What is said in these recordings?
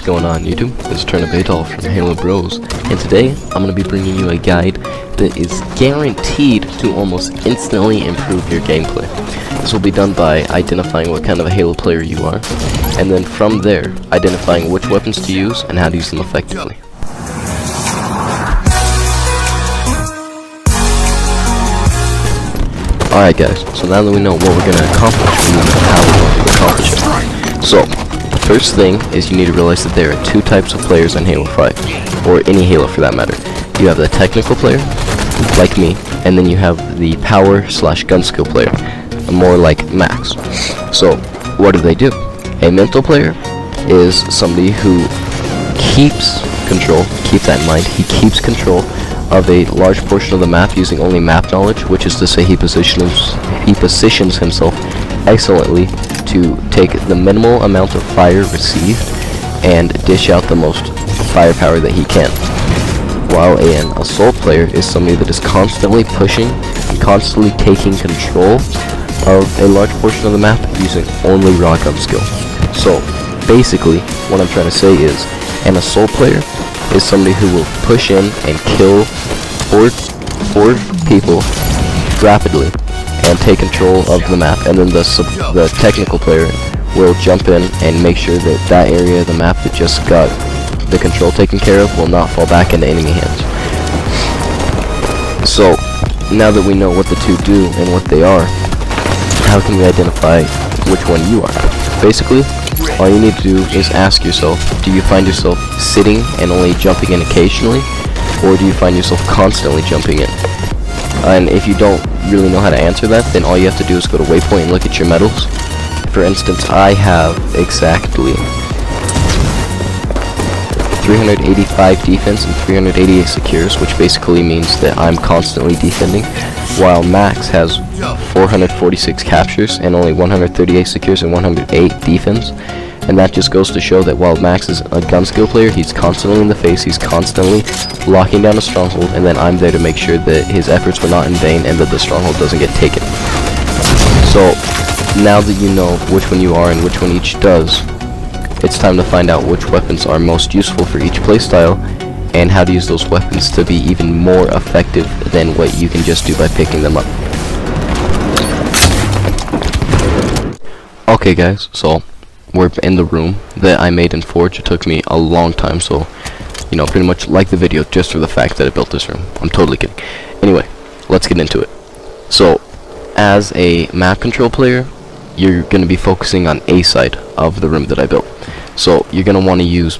going on YouTube? It's Turnip Adolf from Halo Bros, and today I'm going to be bringing you a guide that is guaranteed to almost instantly improve your gameplay. This will be done by identifying what kind of a Halo player you are, and then from there, identifying which weapons to use and how to use them effectively. Alright guys, so now that we know what we're going to accomplish and how we're going to accomplish it. So, the first thing is you need to realize that there are two types of players in Halo 5, or any Halo for that matter. You have the technical player, like me, and then you have the power/gun skill player, more like Max. So, what do? A mental player is somebody who keeps control, keep that in mind, he keeps control of a large portion of the map using only map knowledge, which is to say he positions himself excellently to take the minimal amount of fire received and dish out the most firepower that he can. While an assault player is somebody that is constantly pushing, constantly taking control of a large portion of the map using only raw gun skill. So basically what I'm trying to say is an assault player is somebody who will push in and kill four people rapidly and take control of the map, and then the technical player will jump in and make sure that that area of the map that just got the control taken care of will not fall back into enemy hands. So now that we know what the two do and what they are, how can we identify which one you are? Basically, all you need to do is ask yourself, do you find yourself sitting and only jumping in occasionally, or do you find yourself constantly jumping in? And if you don't really know how to answer that, then all you have to do is go to Waypoint and look at your medals. For instance, I have exactly 385 defense and 388 secures, which basically means that I'm constantly defending, while Max has 446 captures and only 138 secures and 108 defense. And that just goes to show that while Max is a gun skill player, he's constantly in the face, he's constantly locking down a stronghold, and then I'm there to make sure that his efforts were not in vain and that the stronghold doesn't get taken. So now that you know which one you are and which one each does, it's time to find out which weapons are most useful for each playstyle and how to use those weapons to be even more effective than what you can just do by picking them up. Okay guys, so we're in the room that I made in Forge. It took me a long time, so you know, pretty much like the video just for the fact that I built this room. I'm totally kidding. Anyway, let's get into it. So as a map control player, you're going to be focusing on A side of the room that I built. So you're going to want to use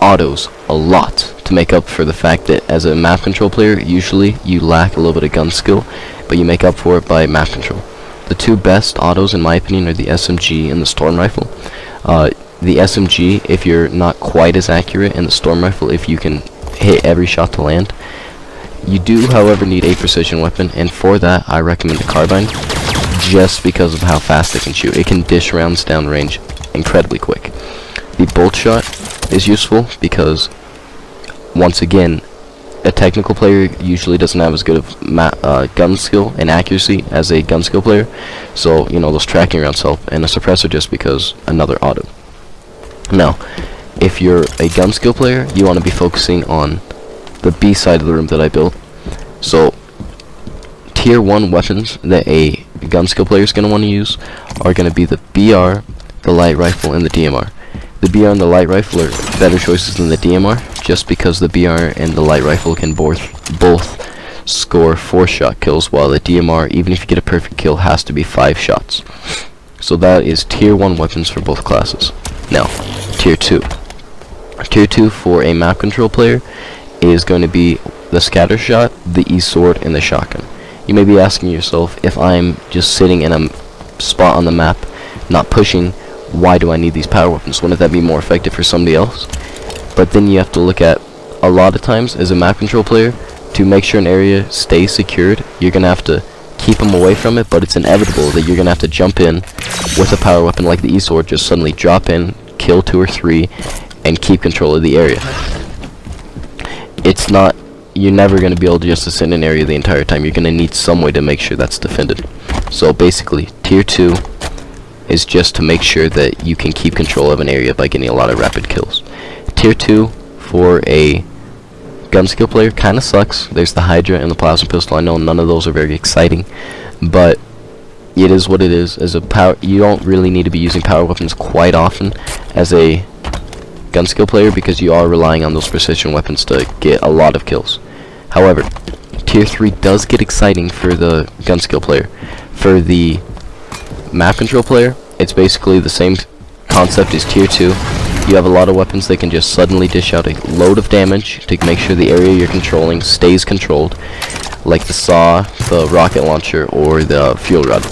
autos a lot to make up for the fact that as a map control player, usually you lack a little bit of gun skill, but you make up for it by map control. The two best autos in my opinion are the SMG and the Storm Rifle. The SMG, if you're not quite as accurate, and the Storm Rifle, if you can hit every shot to land. You do, however, need a precision weapon, and for that I recommend the carbine, just because of how fast it can shoot. It can dish rounds down range incredibly quick. The bolt shot is useful because, once again, a technical player usually doesn't have as good of gun skill and accuracy as a gun skill player, so you know those tracking rounds help, and a suppressor just because another auto. Now, if you're a gun skill player, you want to be focusing on the B side of the room that I built. So tier 1 weapons that a gun skill player is going to want to use are going to be the BR, the light rifle, and the DMR. The BR and the light rifle are better choices than the DMR, just because the BR and the light rifle can both score 4-shot kills, while the DMR, even if you get a perfect kill, has to be 5 shots. So that is tier 1 weapons for both classes. Now, tier 2. Tier 2 for a map control player is going to be the scatter shot, the E-sword, and the shotgun. You may be asking yourself, if I'm just sitting in a spot on the map, not pushing, why do I need these power weapons? Wouldn't that be more effective for somebody else? But then you have to look at, a lot of times as a map control player, to make sure an area stays secured, you're going to have to keep them away from it, but it's inevitable that you're going to have to jump in with a power weapon like the E-sword, just suddenly drop in, kill 2 or 3, and keep control of the area. It's not, you're never going to be able to just sit in an area the entire time. You're going to need some way to make sure that's defended. So basically, tier 2 is just to make sure that you can keep control of an area by getting a lot of rapid kills. Tier 2 for a gun skill player kind of sucks. There's the Hydra and the plasma pistol. I know none of those are very exciting, but it is what it is. As a power, you don't really need to be using power weapons quite often as a gun skill player because you are relying on those precision weapons to get a lot of kills. However, Tier 3 does get exciting for the gun skill player. For the map control player, it's basically the same concept as Tier 2. You have a lot of weapons that can just suddenly dish out a load of damage to make sure the area you're controlling stays controlled, like the saw, the rocket launcher, or the fuel rod.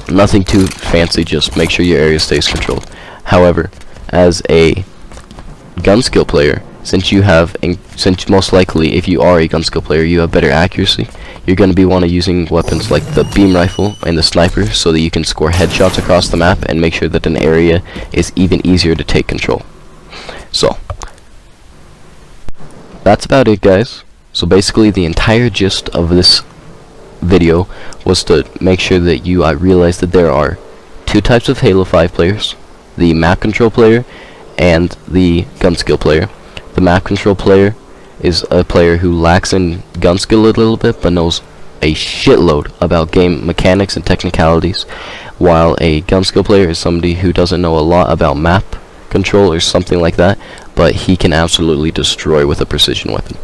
Nothing too fancy, just make sure your area stays controlled. However, as a gun skill player, since most likely if you are a gun skill player you have better accuracy, you're going to be using weapons like the beam rifle and the sniper so that you can score headshots across the map and make sure that an area is even easier to take control. So that's about it, guys. So basically the entire gist of this video was to make sure that you realize that there are two types of Halo 5 players: the map control player and the gun skill player. The map control player is a player who lacks in gun skill a little bit but knows a shitload about game mechanics and technicalities, while a gun skill player is somebody who doesn't know a lot about map control or something like that, but he can absolutely destroy with a precision weapon.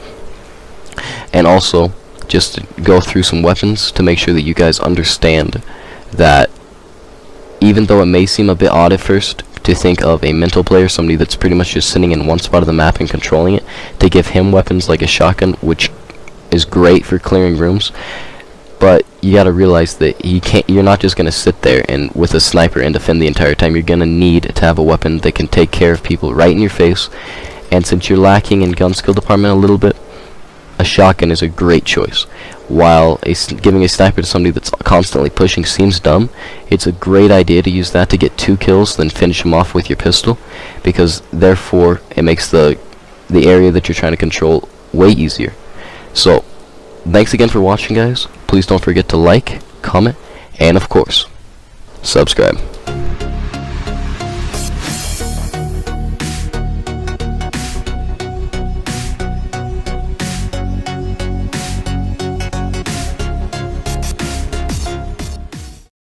And also, just to go through some weapons to make sure that you guys understand that even though it may seem a bit odd at first to think of a mental player, somebody that's pretty much just sitting in one spot of the map and controlling it, to give him weapons like a shotgun, which is great for clearing rooms, but you gotta realize that you're not just gonna sit there and with a sniper and defend the entire time. You're gonna need to have a weapon that can take care of people right in your face, and since you're lacking in gun skill department a little bit, a shotgun is a great choice. While giving a sniper to somebody that's constantly pushing seems dumb, it's a great idea to use that to get 2 kills, then finish them off with your pistol, because therefore it makes the area that you're trying to control way easier. So, thanks again for watching, guys. Please don't forget to like, comment, and of course, subscribe.